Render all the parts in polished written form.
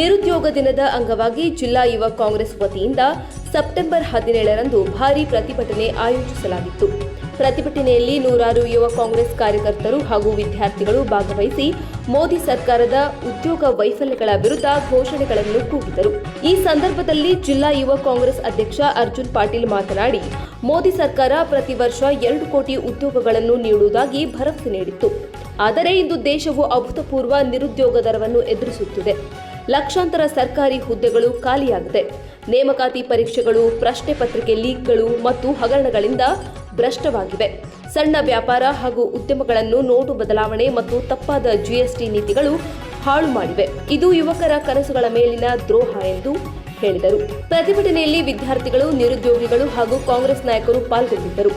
ನಿರುದ್ಯೋಗ ದಿನದ ಅಂಗವಾಗಿ ಜಿಲ್ಲಾ ಯುವ ಕಾಂಗ್ರೆಸ್ ವತಿಯಿಂದ ಸೆಪ್ಟೆಂಬರ್ 17ರಂದು ಭಾರೀ ಪ್ರತಿಭಟನೆ ಆಯೋಜಿಸಲಾಗಿತ್ತು. ಪ್ರತಿಭಟನೆಯಲ್ಲಿ ನೂರಾರು ಯುವ ಕಾಂಗ್ರೆಸ್ ಕಾರ್ಯಕರ್ತರು ಹಾಗೂ ವಿದ್ಯಾರ್ಥಿಗಳು ಭಾಗವಹಿಸಿ ಮೋದಿ ಸರ್ಕಾರದ ಉದ್ಯೋಗ ವೈಫಲ್ಯಗಳ ವಿರುದ್ಧ ಘೋಷಣೆಗಳನ್ನು ಕೂಗಿದರು. ಈ ಸಂದರ್ಭದಲ್ಲಿ ಜಿಲ್ಲಾ ಯುವ ಕಾಂಗ್ರೆಸ್ ಅಧ್ಯಕ್ಷ ಅರ್ಜುನ್ ಪಾಟೀಲ್ ಮಾತನಾಡಿ, ಮೋದಿ ಸರ್ಕಾರ ಪ್ರತಿ ವರ್ಷ 2 ಕೋಟಿ ಉದ್ಯೋಗಗಳನ್ನು ನೀಡುವುದಾಗಿ ಭರವಸೆ ನೀಡಿತ್ತು. ಆದರೆ ಇಂದು ದೇಶವು ಅಭೂತಪೂರ್ವ ನಿರುದ್ಯೋಗ ದರವನ್ನು ಎದುರಿಸುತ್ತಿದೆ. ಲಕ್ಷಾಂತರ ಸರ್ಕಾರಿ ಹುದ್ದೆಗಳು ಖಾಲಿಯಾಗಿದೆ. ನೇಮಕಾತಿ ಪರೀಕ್ಷೆಗಳು, ಪ್ರಶ್ನೆ ಪತ್ರಿಕೆ ಲೀಕ್ಗಳು ಮತ್ತು ಹಗರಣಗಳಿಂದ ಭ್ರಷ್ಟವಾಗಿವೆ. ಸಣ್ಣ ವ್ಯಾಪಾರ ಹಾಗೂ ಉದ್ಯಮಗಳನ್ನು ನೋಟು ಬದಲಾವಣೆ ಮತ್ತು ತಪ್ಪಾದ ಜಿಎಸ್ಟಿ ನೀತಿಗಳು ಹಾಳು ಮಾಡಿವೆ. ಇದು ಯುವಕರ ಕನಸುಗಳ ಮೇಲಿನ ದ್ರೋಹ ಎಂದು ಹೇಳಿದರು. ಪ್ರತಿಭಟನೆಯಲ್ಲಿ ವಿದ್ಯಾರ್ಥಿಗಳು, ನಿರುದ್ಯೋಗಿಗಳು ಹಾಗೂ ಕಾಂಗ್ರೆಸ್ ನಾಯಕರು ಪಾಲ್ಗೊಂಡಿದ್ದರು.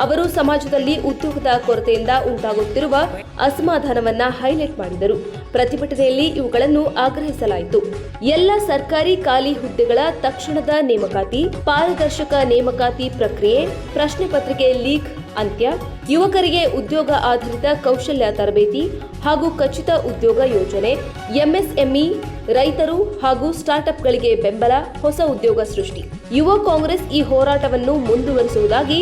ಅವರು ಸಮಾಜದಲ್ಲಿ ಉದ್ಯೋಗದ ಕೊರತೆಯಿಂದ ಉಂಟಾಗುತ್ತಿರುವ ಅಸಮಾಧಾನವನ್ನ ಹೈಲೈಟ್ ಮಾಡಿದರು. ಪ್ರತಿಭಟನೆಯಲ್ಲಿ ಇವುಗಳನ್ನು ಆಗ್ರಹಿಸಲಾಯಿತು. ಎಲ್ಲ ಸರ್ಕಾರಿ ಖಾಲಿ ಹುದ್ದೆಗಳ ತಕ್ಷಣದ ನೇಮಕಾತಿ, ಪಾರದರ್ಶಕ ನೇಮಕಾತಿ ಪ್ರಕ್ರಿಯೆ, ಪ್ರಶ್ನೆ ಪತ್ರಿಕೆ ಲೀಕ್ ಅಂತ್ಯ, ಯುವಕರಿಗೆ ಉದ್ಯೋಗ ಆಧಾರಿತ ಕೌಶಲ್ಯ ತರಬೇತಿ ಹಾಗೂ ಖಚಿತ ಉದ್ಯೋಗ ಯೋಜನೆ, ಎಂಎಸ್ಎಂಇ, ರೈತರು ಹಾಗೂ ಸ್ಟಾರ್ಟ್ಅಪ್ಗಳಿಗೆ ಬೆಂಬಲ, ಹೊಸ ಉದ್ಯೋಗ ಸೃಷ್ಟಿ. ಯುವ ಕಾಂಗ್ರೆಸ್ ಈ ಹೋರಾಟವನ್ನು ಮುಂದುವರಿಸುವುದಾಗಿ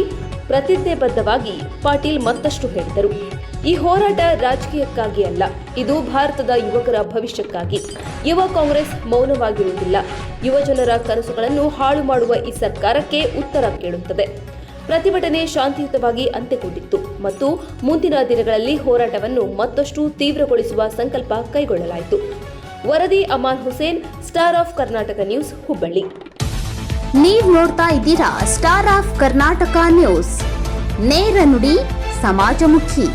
ಪ್ರತಿಜ್ಞೆಬದ್ಧವಾಗಿ ಪಾಟೀಲ್ ಮತ್ತಷ್ಟು ಹೇಳಿದರು. ಈ ಹೋರಾಟ ರಾಜಕೀಯಕ್ಕಾಗಿ ಅಲ್ಲ, ಇದು ಭಾರತದ ಯುವಕರ ಭವಿಷ್ಯಕ್ಕಾಗಿ. ಯುವ ಕಾಂಗ್ರೆಸ್ ಮೌನವಾಗಿರುವುದಿಲ್ಲ. ಯುವಜನರ ಕನಸುಗಳನ್ನು ಹಾಳು ಮಾಡುವ ಈ ಸರ್ಕಾರಕ್ಕೆ ಉತ್ತರ ಕೇಳುತ್ತದೆ. ಪ್ರತಿಭಟನೆ ಶಾಂತಿಯುತವಾಗಿ ಅಂತ್ಯಗೊಂಡಿತ್ತು ಮತ್ತು ಮುಂದಿನ ದಿನಗಳಲ್ಲಿ ಹೋರಾಟವನ್ನು ಮತ್ತಷ್ಟು ತೀವ್ರಗೊಳಿಸುವ ಸಂಕಲ್ಪ ಕೈಗೊಳ್ಳಲಾಯಿತು. ವರದಿ Aman Hussain, star of Karnataka news, Hubballi. ನೀವು ನೋಡ್ತಾ ಇದ್ದೀರಾ ಸ್ಟಾರ್ ಆಫ್ ಕರ್ನಾಟಕ ನ್ಯೂಸ್, ನೇರ ನುಡಿ ಸಮಾಜಮುಖಿ.